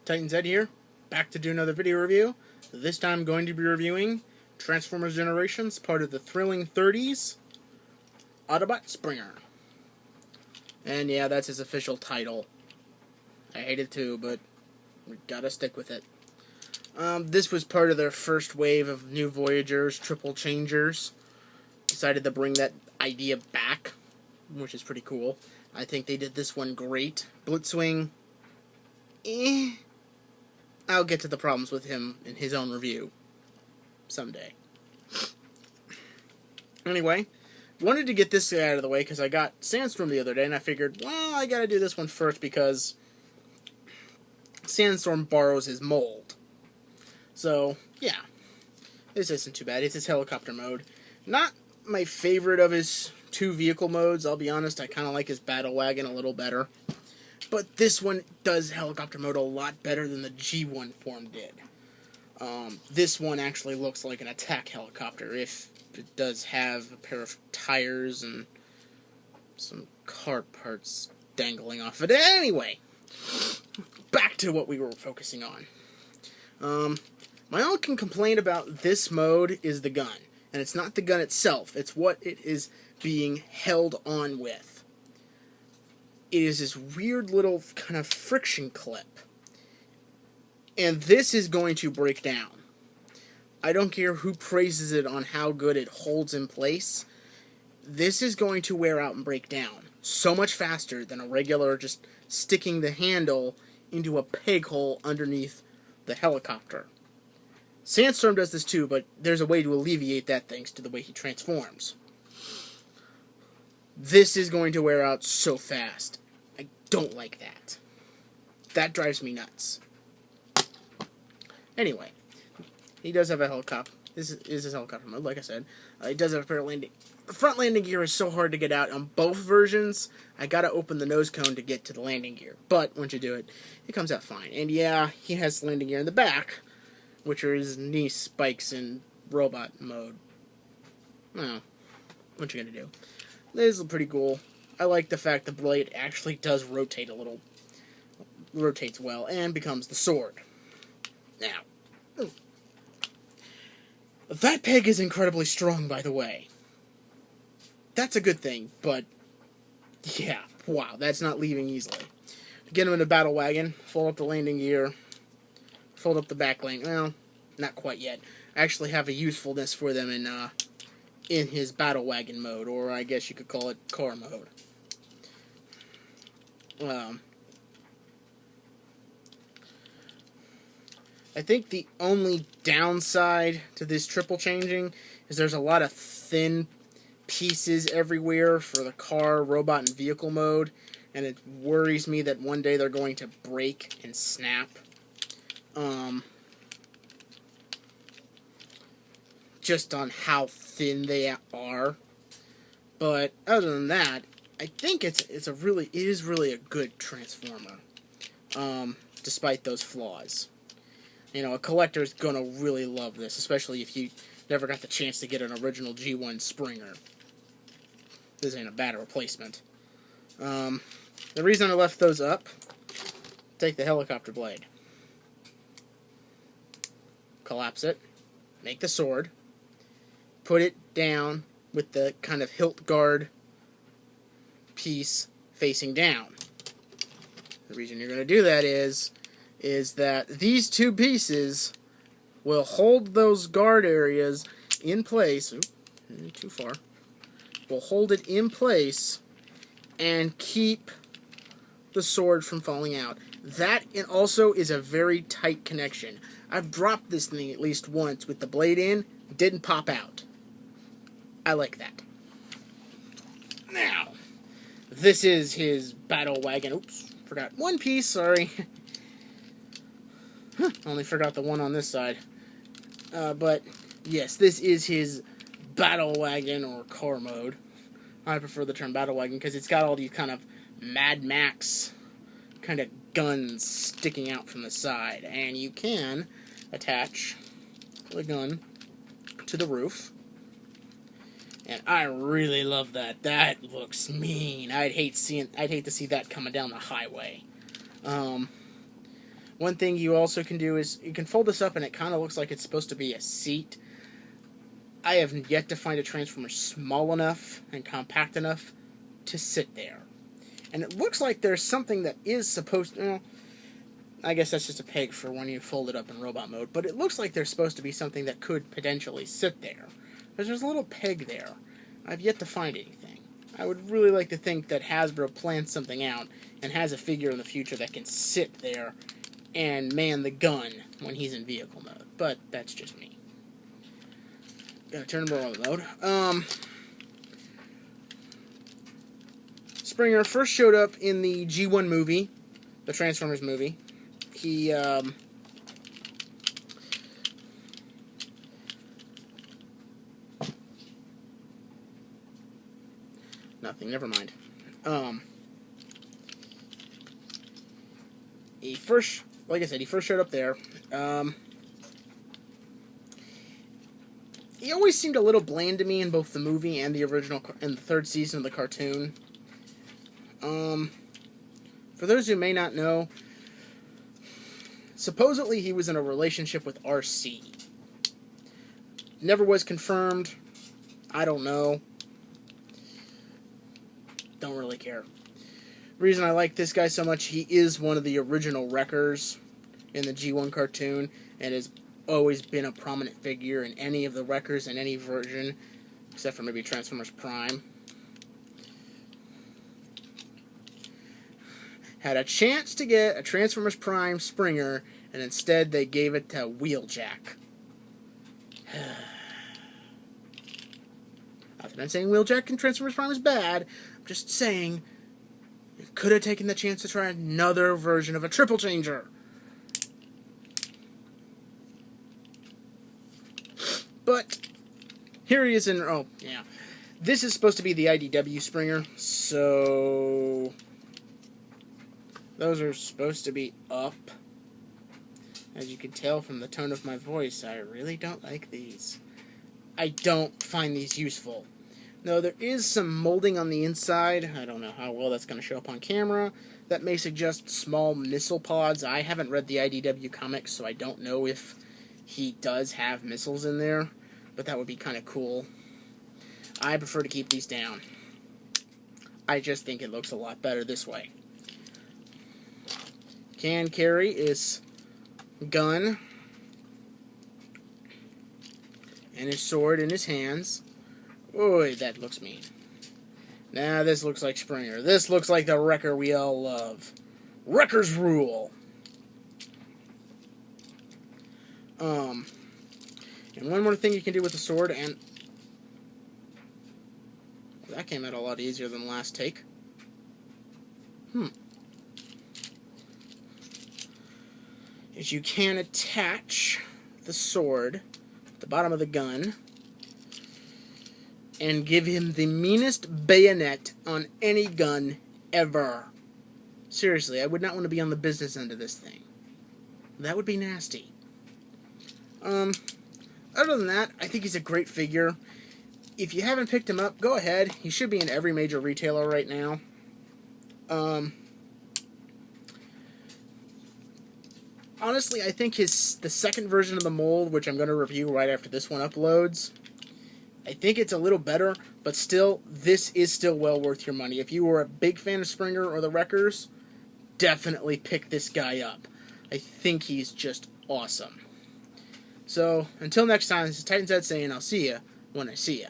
Titan Z here, back to do another video review. This time I'm going to be reviewing Transformers Generations, part of the Thrilling 30s, Autobot Springer. And yeah, that's his official title. I hate it too, but we gotta stick with it. This was part of their first wave of new Voyagers, Triple Changers. Decided to bring that idea back, which is pretty cool. I think they did this one great. Blitzwing, I'll get to the problems with him in his own review someday. Anyway, wanted to get this guy out of the way because I got Sandstorm the other day, and I figured, well, I gotta do this one first because Sandstorm borrows his mold. So, yeah. This isn't too bad. It's his helicopter mode. Not my favorite of his two vehicle modes, I'll be honest. I kind of like his battle wagon a little better. But this one does helicopter mode a lot better than the G1 form did. This one actually looks like an attack helicopter, if it does have a pair of tires and some car parts dangling off it. Anyway, back to what we were focusing on. My only complaint about this mode is the gun. And it's not the gun itself, it's what it is being held on with. It is this weird little kind of friction clip. And this is going to break down. I don't care who praises it on how good it holds in place. This is going to wear out and break down so much faster than a regular just sticking the handle into a peg hole underneath the helicopter. Sandstorm does this too, but there's a way to alleviate that thanks to the way he transforms. This is going to wear out so fast. I don't like that. That drives me nuts. Anyway, he does have a helicopter. This is his helicopter mode, like I said. He does have a pair of landing. The front landing gear is so hard to get out on both versions. I gotta open the nose cone to get to the landing gear. But once you do it, it comes out fine. And yeah, he has landing gear in the back, which are his knee spikes in robot mode. Well, what you gonna do? This is pretty cool. I like the fact the blade actually does rotate a little. Rotates well and becomes the sword. Now, that peg is incredibly strong, by the way. That's a good thing, but yeah, wow, that's not leaving easily. To get him in a battle wagon, fold up the landing gear, fold up the back lane. Well, not quite yet. I actually have a usefulness for them in his battle wagon mode, or I guess you could call it car mode. I think the only downside to this triple changing is there's a lot of thin pieces everywhere for the car, robot, and vehicle mode, and it worries me that one day they're going to break and snap. Just on how thin they are. But other than that, I think it is really a good Transformer. Despite those flaws. You know, a collector is gonna really love this, especially if you never got the chance to get an original G1 Springer. This ain't a bad replacement. The reason I left those up, take the helicopter blade, collapse it, make the sword, put it down with the kind of hilt guard piece facing down. The reason you're going to do that is that these two pieces will hold those guard areas in place. Oops, too far. Will hold it in place and keep the sword from falling out. That also is a very tight connection. I've dropped this thing at least once with the blade in. It didn't pop out. I like that. Now, this is his battle wagon. Oops, forgot one piece, sorry. Only forgot the one on this side. But, yes, this is his battle wagon or car mode. I prefer the term battle wagon because it's got all these kind of Mad Max kind of guns sticking out from the side. And you can attach the gun to the roof. And I really love that. That looks mean. I'd hate to see that coming down the highway. One thing you also can do is you can fold this up and it kind of looks like it's supposed to be a seat. I have yet to find a Transformer small enough and compact enough to sit there. And it looks like there's something that is supposed to... Well, I guess that's just a peg for when you fold it up in robot mode. But it looks like there's supposed to be something that could potentially sit there. Because there's a little peg there. I've yet to find anything. I would really like to think that Hasbro plans something out and has a figure in the future that can sit there and man the gun when he's in vehicle mode. But that's just me. Gotta turn the robot mode. Springer first showed up in the G1 movie, the Transformers movie. He, nothing, never mind. He first, like I said, he first showed up there. He always seemed a little bland to me in both the movie and the original, and the third season of the cartoon. For those who may not know, supposedly he was in a relationship with RC. Never was confirmed. I don't know. Don't really care. Reason I like this guy so much, he is one of the original Wreckers in the G1 cartoon, and has always been a prominent figure in any of the Wreckers in any version, except for maybe Transformers Prime. Had a chance to get a Transformers Prime Springer, and instead they gave it to Wheeljack. Not that I'm saying Wheeljack in Transformers Prime is bad, I'm just saying you could have taken the chance to try another version of a triple changer. But here he is in... Oh, yeah. This is supposed to be the IDW Springer, so... Those are supposed to be up. As you can tell from the tone of my voice, I really don't like these. I don't find these useful. No, there is some molding on the inside. I don't know how well that's going to show up on camera. That may suggest small missile pods. I haven't read the IDW comics, so I don't know if he does have missiles in there. But that would be kind of cool. I prefer to keep these down. I just think it looks a lot better this way. Can carry is gun and his sword in his hands. Oy, that looks mean. Now this looks like Springer. This looks like the Wrecker we all love. Wreckers rule. And one more thing you can do with the sword, and that came out a lot easier than last take. Is you can attach the sword at the bottom of the gun and give him the meanest bayonet on any gun ever. Seriously, I would not want to be on the business end of this thing. That would be nasty. Other than that, I think he's a great figure. If you haven't picked him up, go ahead. He should be in every major retailer right now. Honestly, I think the second version of the mold, which I'm going to review right after this one uploads, I think it's a little better, but still, this is still well worth your money. If you were a big fan of Springer or the Wreckers, definitely pick this guy up. I think he's just awesome. So, until next time, this is Titan's Head saying I'll see ya when I see ya.